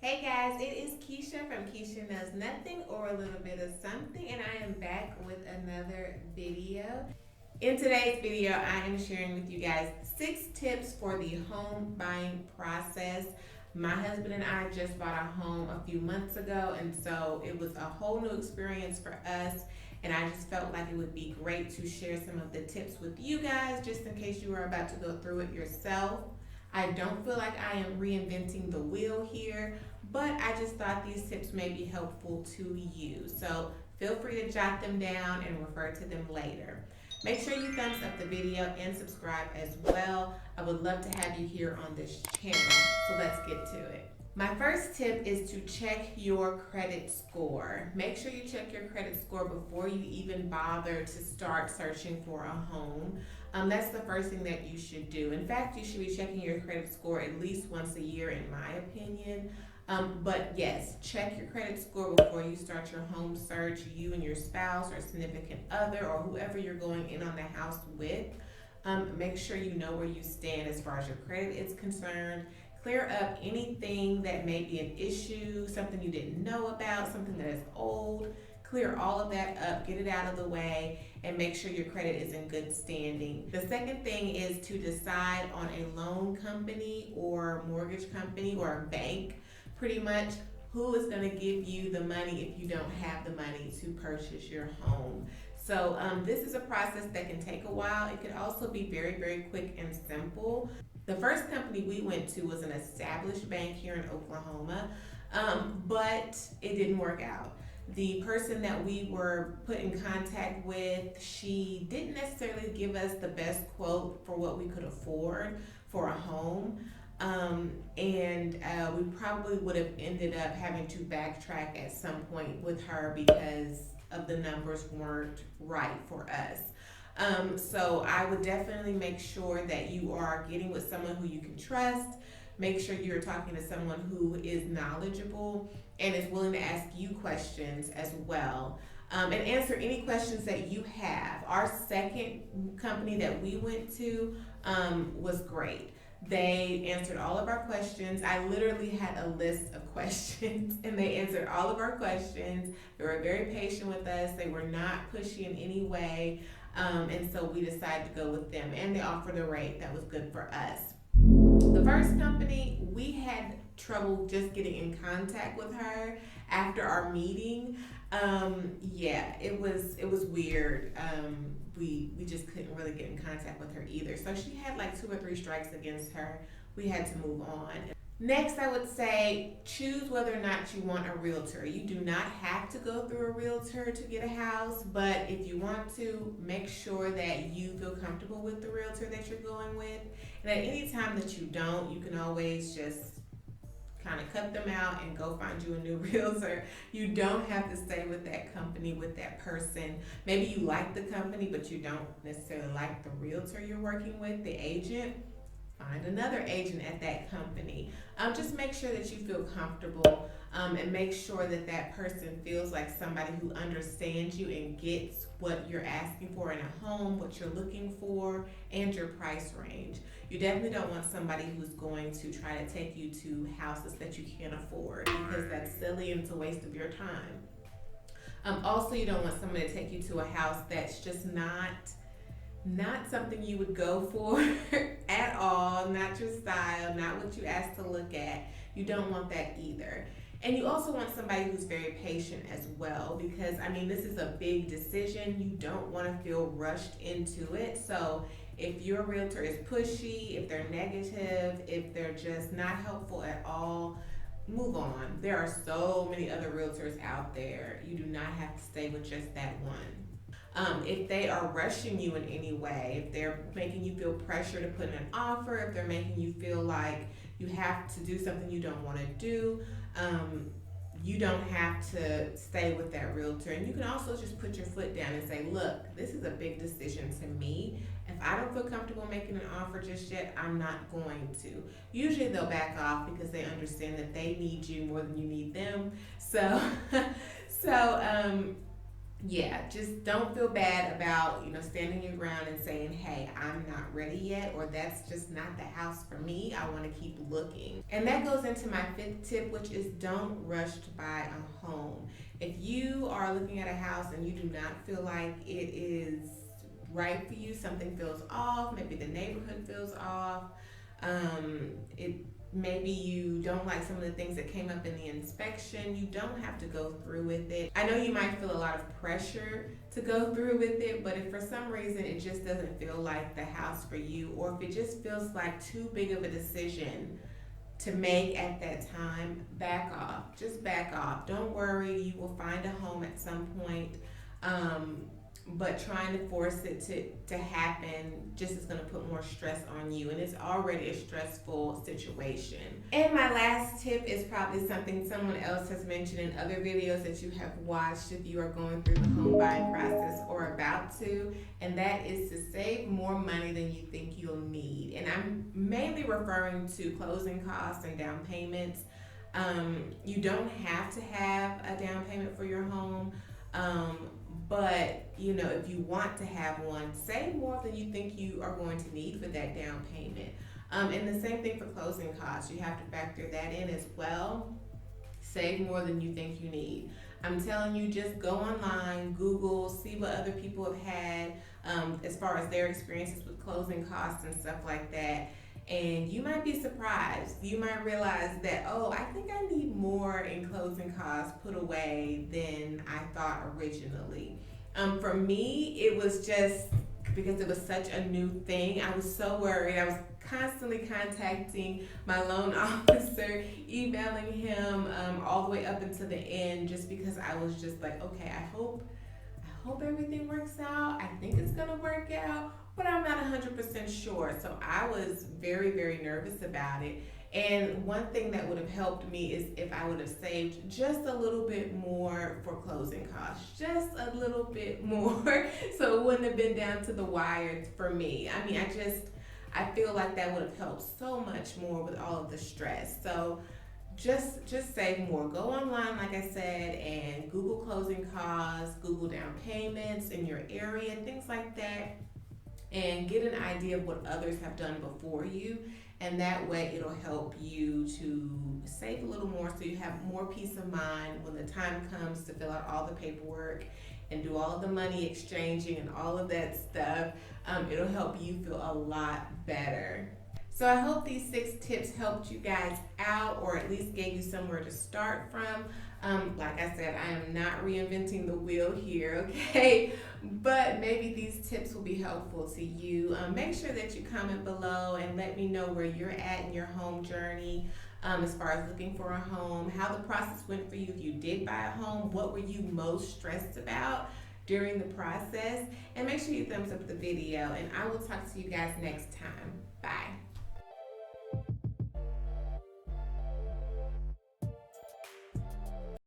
Hey guys, it is Keisha from Keisha Knows Nothing or a Little Bit of Something, and I am back with another video. In today's video, I am sharing with you guys 6 tips for the home buying process. My husband and I just bought a home a few months ago, and so it was a whole new experience for us. And I just felt like it would be great to share some of the tips with you guys just in case you are about to go through it yourself. I don't feel like I am reinventing the wheel here, but I just thought these tips may be helpful to you. So feel free to jot them down and refer to them later. Make sure you thumbs up the video and subscribe as well. I would love to have you here on this channel. So let's get to it. My first tip is to check your credit score. Make sure you check your credit score before you even bother to start searching for a home. That's the first thing that you should do. In fact, you should be checking your credit score at least once a year, in my opinion. But yes, check your credit score before you start your home search. You and your spouse or significant other or whoever you're going in on the house with. Make sure you know where you stand as far as your credit is concerned. Clear up anything that may be an issue, something you didn't know about, something that is old. Clear all of that up, get it out of the way, and make sure your credit is in good standing. The second thing is to decide on a loan company or mortgage company or a bank, pretty much, who is going to give you the money if you don't have the money to purchase your home. So this is a process that can take a while. It can also be very, very quick and simple. The first company we went to was an established bank here in Oklahoma, but it didn't work out. The person that we were put in contact with, she didn't necessarily give us the best quote for what we could afford for a home. And we probably would have ended up having to backtrack at some point with her because of the numbers weren't right for us. So I would definitely make sure that you are getting with someone who you can trust. Make sure you're talking to someone who is knowledgeable and is willing to ask you questions as well. And answer any questions that you have. Our second company that we went to was great. They answered all of our questions. I literally had a list of questions and they answered all of our questions. They were very patient with us. They were not pushy in any way. And so we decided to go with them and they offered a rate that was good for us. The first company, we had trouble just getting in contact with her after our meeting. Yeah, it was weird. We just couldn't really get in contact with her either. So she had like 2 or 3 strikes against her. We had to move on. Next, I would say choose whether or not you want a realtor. You do not have to go through a realtor to get a house, but if you want to, make sure that you feel comfortable with the realtor that you're going with. And at any time that you don't, you can always just kind of cut them out and go find you a new realtor. You don't have to stay with that company, with that person. Maybe you like the company, but you don't necessarily like the realtor you're working with, the agent. Find another agent at that company. Just make sure that you feel comfortable and make sure that that person feels like somebody who understands you and gets what you're asking for in a home, what you're looking for, and your price range. You definitely don't want somebody who's going to try to take you to houses that you can't afford because that's silly and it's a waste of your time. Also, you don't want somebody to take you to a house that's just not something you would go for at all, not your style, not what you asked to look at. You don't want that either. And you also want somebody who's very patient as well because, I mean, this is a big decision. You don't want to feel rushed into it. So if your realtor is pushy, if they're negative, if they're just not helpful at all, move on. There are so many other realtors out there. You do not have to stay with just that one. If they are rushing you in any way, if they're making you feel pressure to put in an offer, if they're making you feel like you have to do something you don't want to do, you don't have to stay with that realtor. And you can also just put your foot down and say, look, this is a big decision to me. If I don't feel comfortable making an offer just yet, I'm not going to. Usually they'll back off because they understand that they need you more than you need them. So yeah, just don't feel bad about, standing your ground and saying, hey, I'm not ready yet, or that's just not the house for me. I want to keep looking. And that goes into my fifth tip, which is don't rush to buy a home. If you are looking at a house and you do not feel like it is right for you, something feels off, maybe the neighborhood feels off, it maybe you don't like some of the things that came up in the inspection, you don't have to go through with it. I know you might feel a lot of pressure to go through with it, but if for some reason it just doesn't feel like the house for you, or if it just feels like too big of a decision to make at that time, back off. Just back off. Don't worry, you will find a home at some point. But trying to force it to happen just is going to put more stress on you, and it's already a stressful situation. And my last tip is probably something someone else has mentioned in other videos that you have watched if you are going through the home buying process or about to, and that is to save more money than you think you'll need. And I'm mainly referring to closing costs and down payments. You don't have to have a down payment for your home. But if you want to have one, save more than you think you are going to need for that down payment. And the same thing for closing costs. You have to factor that in as well. Save more than you think you need. I'm telling you, just go online, Google, see what other people have had as far as their experiences with closing costs and stuff like that. And you might be surprised. You might realize that, oh, I think I need more in closing costs put away than I thought originally. For me, it was just because it was such a new thing. I was so worried. I was constantly contacting my loan officer, emailing him all the way up until the end, just because I was just like, okay, I hope everything works out. I think it's gonna work out, but I'm not 100% sure. So I was very, very nervous about it. And one thing that would have helped me is if I would have saved just a little bit more for closing costs, just a little bit more, so it wouldn't have been down to the wire for me. I mean, I feel like that would have helped so much more with all of the stress. So just save more. Go online, like I said, and Google closing costs, Google down payments in your area, things like that, and get an idea of what others have done before you. And that way it'll help you to save a little more, so you have more peace of mind when the time comes to fill out all the paperwork and do all of the money exchanging and all of that stuff. It'll help you feel a lot better. So I hope these 6 tips helped you guys out, or at least gave you somewhere to start from. Like I said, I am not reinventing the wheel here, okay? But maybe these tips will be helpful to you. Make sure that you comment below and let me know where you're at in your home journey, as far as looking for a home, how the process went for you. If you did buy a home, what were you most stressed about during the process? And make sure you thumbs up the video, and I will talk to you guys next time. Bye.